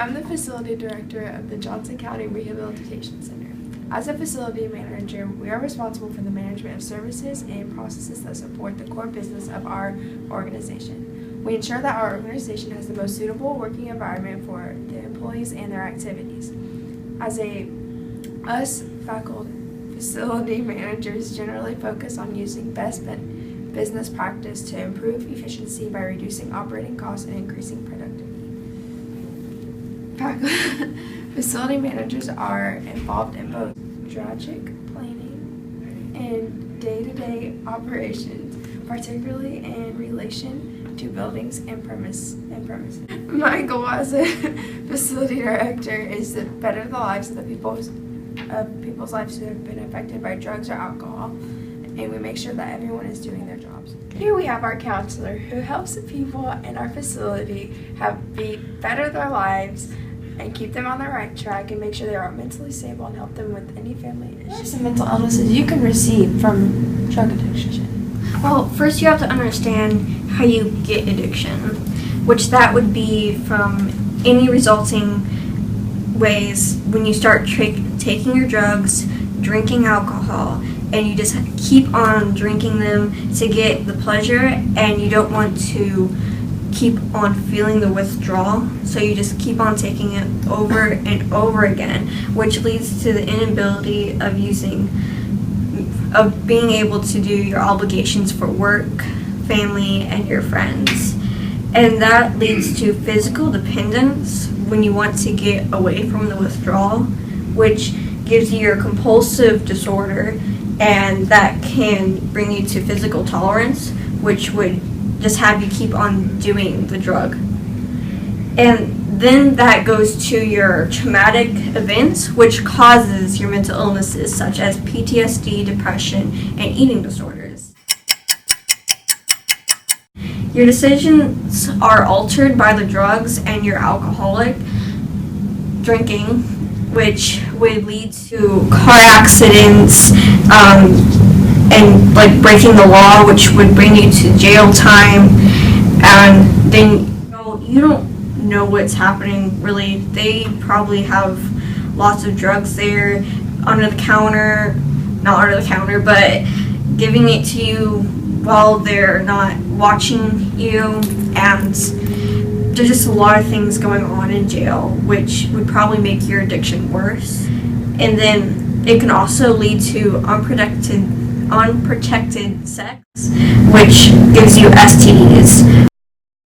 I'm the facility director of the Johnson County Rehabilitation Center. As a facility manager, we are responsible for the management of services and processes that support the core business of our organization. We ensure that our organization has the most suitable working environment for the employees and their activities. Us facility managers generally focus on using best business practice to improve efficiency by reducing operating costs and increasing productivity. Facility managers are involved in both strategic planning and day-to-day operations, particularly in relation to buildings and premises. My goal as a facility director is to better the lives of people's lives who have been affected by drugs or alcohol, and we make sure that everyone is doing their jobs. Here we have our counselor who helps the people in our facility better their lives and keep them on the right track and make sure they are mentally stable and help them with any family issues. What are some mental illnesses you can receive from drug addiction? Well, first you have to understand how you get addiction, which that would be from any resulting ways when you start taking your drugs, drinking alcohol, and you just keep on drinking them to get the pleasure, and you don't want to keep on feeling the withdrawal, so you just keep on taking it over and over again, which leads to the inability of being able to do your obligations for work, family, and your friends. And that leads to physical dependence when you want to get away from the withdrawal, which gives you your compulsive disorder, and that can bring you to physical tolerance, which would just have you keep on doing the drug. And then that goes to your traumatic events, which causes your mental illnesses such as PTSD, depression, and eating disorders. Your decisions are altered by the drugs and your alcoholic drinking, which would lead to car accidents, and like breaking the law, which would bring you to jail time, and then you don't know what's happening really. They probably have lots of drugs there not under the counter, but giving it to you while they're not watching you, and there's just a lot of things going on in jail, which would probably make your addiction worse. And then it can also lead to unprotected sex, which gives you STDs.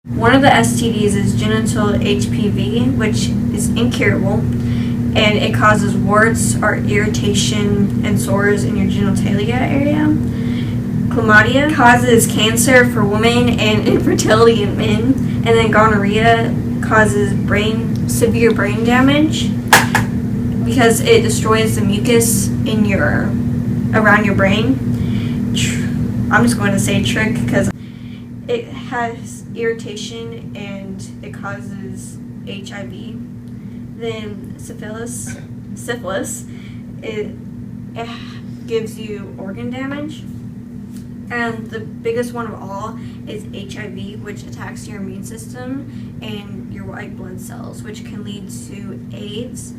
One of the STDs is genital HPV, which is incurable, and it causes warts or irritation and sores in your genitalia area. Chlamydia causes cancer for women and infertility in men, and then gonorrhea causes severe brain damage because it destroys the mucus around your brain. I'm just going to say trick because it has irritation and it causes HIV. Then syphilis, it gives you organ damage. And the biggest one of all is HIV, which attacks your immune system and your white blood cells, which can lead to AIDS,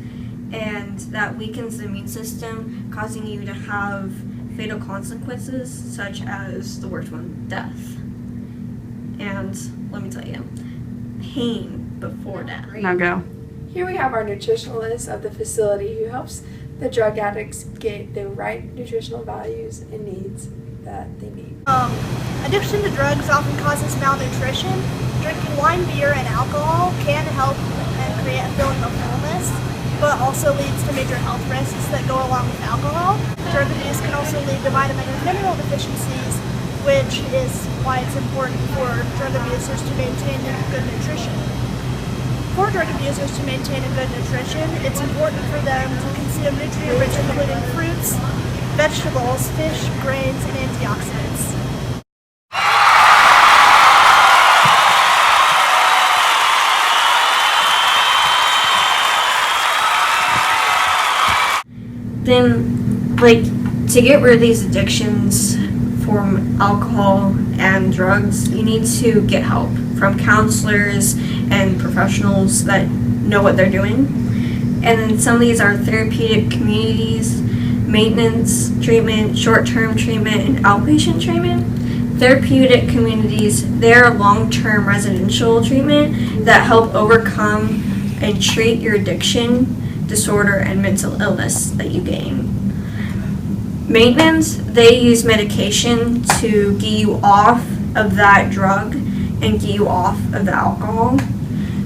and that weakens the immune system, causing you to have fatal consequences, such as the worst one, death. And let me tell you, pain before death. Now go. Here we have our nutritionalist of the facility who helps the drug addicts get the right nutritional values and needs that they need. Addiction to drugs often causes malnutrition. Drinking wine, beer, and alcohol can help and create a feeling of fullness, but also leads to major health risks that go along with alcohol. Drug abuse can also lead to vitamin and mineral deficiencies, which is why it's important for drug abusers to maintain good nutrition. For drug abusers to maintain a good nutrition, it's important for them to consume nutrient-rich, including fruits, vegetables, fish, grains, and antioxidants. Then, to get rid of these addictions from alcohol and drugs, you need to get help from counselors and professionals that know what they're doing. And then some of these are therapeutic communities, maintenance treatment, short-term treatment, and outpatient treatment. Therapeutic communities, they're long-term residential treatment that help overcome and treat your addiction, disorder, and mental illness that you gain. Maintenance, they use medication to get you off of that drug and get you off of the alcohol.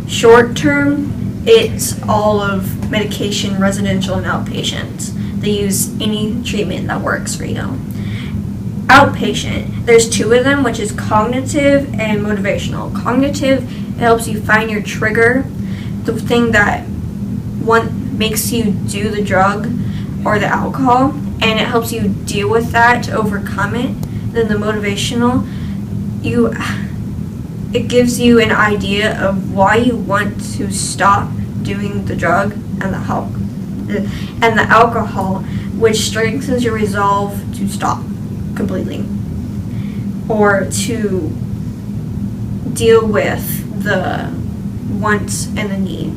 Short-term, it's all of medication, residential, and outpatient. They use any treatment that works for you. Outpatient, there's two of them, which is cognitive and motivational. Cognitive, it helps you find your trigger, the thing that makes you do the drug or the alcohol, and it helps you deal with that to overcome it. Then the motivational, it gives you an idea of why you want to stop doing the drug and the alcohol, which strengthens your resolve to stop completely, or to deal with the wants and the need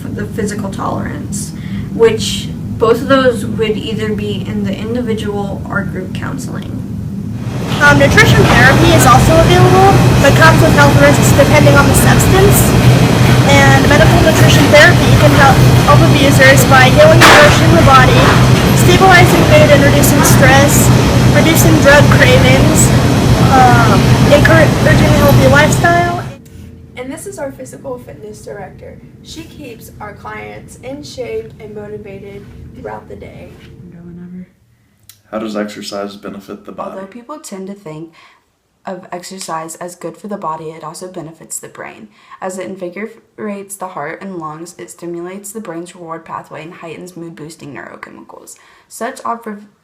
for the physical tolerance, which both of those would either be in the individual or group counseling. Nutrition therapy is also available, but comes with health risks depending on the substance. And medical nutrition therapy can help abusers by healing and nourishing the body, stabilizing mood and reducing stress, reducing drug cravings, encouraging a healthy lifestyle. And this is our physical fitness director. She keeps our clients in shape and motivated throughout the day. How does exercise benefit the body? Although people tend to think of exercise as good for the body, it also benefits the brain. As it invigorates the heart and lungs, it stimulates the brain's reward pathway and heightens mood-boosting neurochemicals. Such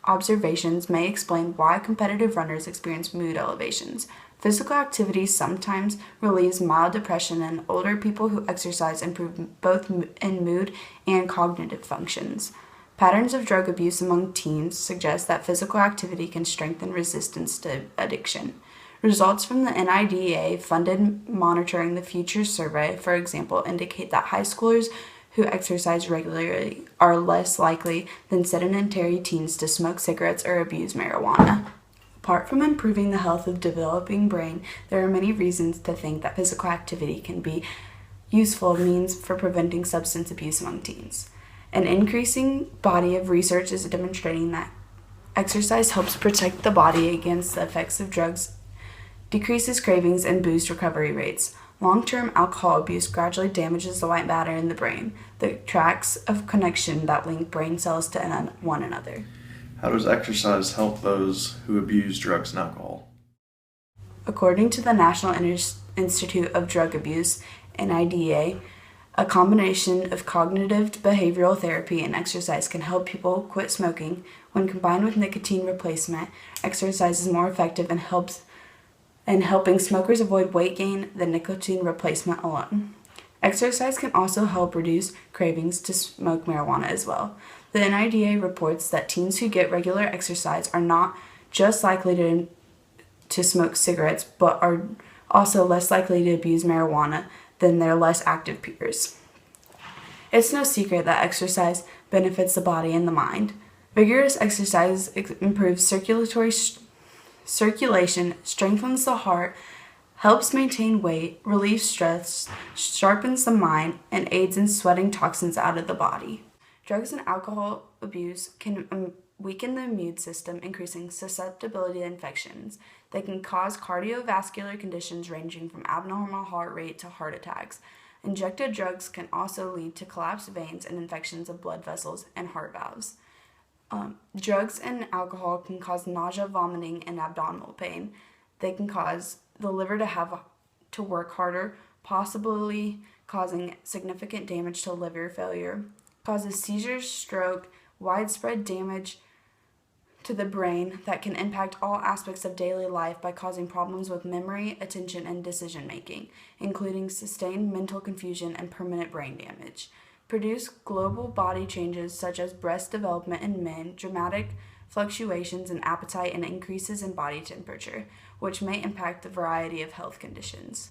observations may explain why competitive runners experience mood elevations. Physical activity sometimes relieves mild depression, and older people who exercise improve both in mood and cognitive functions. Patterns of drug abuse among teens suggest that physical activity can strengthen resistance to addiction. Results from the NIDA-funded Monitoring the Future survey, for example, indicate that high schoolers who exercise regularly are less likely than sedentary teens to smoke cigarettes or abuse marijuana. Apart from improving the health of the developing brain, there are many reasons to think that physical activity can be useful means for preventing substance abuse among teens. An increasing body of research is demonstrating that exercise helps protect the body against the effects of drugs, decreases cravings, and boosts recovery rates. Long-term alcohol abuse gradually damages the white matter in the brain, the tracks of connection that link brain cells to one another. How does exercise help those who abuse drugs and alcohol? According to the National Institute of Drug Abuse, NIDA, a combination of cognitive behavioral therapy and exercise can help people quit smoking. When combined with nicotine replacement, exercise is more effective and helps in helping smokers avoid weight gain than nicotine replacement alone. Exercise can also help reduce cravings to smoke marijuana as well. The NIDA reports that teens who get regular exercise are not just likely to smoke cigarettes, but are also less likely to abuse marijuana than their less active peers. It's no secret that exercise benefits the body and the mind. Vigorous exercise improves circulation, strengthens the heart, helps maintain weight, relieves stress, sharpens the mind, and aids in sweating toxins out of the body. Drugs and alcohol abuse can weaken the immune system, increasing susceptibility to infections. They can cause cardiovascular conditions ranging from abnormal heart rate to heart attacks. Injected drugs can also lead to collapsed veins and infections of blood vessels and heart valves. Drugs and alcohol can cause nausea, vomiting, and abdominal pain. They can cause the liver to have to work harder, possibly causing significant damage to liver failure, causes seizures, stroke, widespread damage to the brain that can impact all aspects of daily life by causing problems with memory, attention, and decision-making, including sustained mental confusion and permanent brain damage. Produce global body changes such as breast development in men, dramatic fluctuations in appetite, and increases in body temperature, which may impact a variety of health conditions.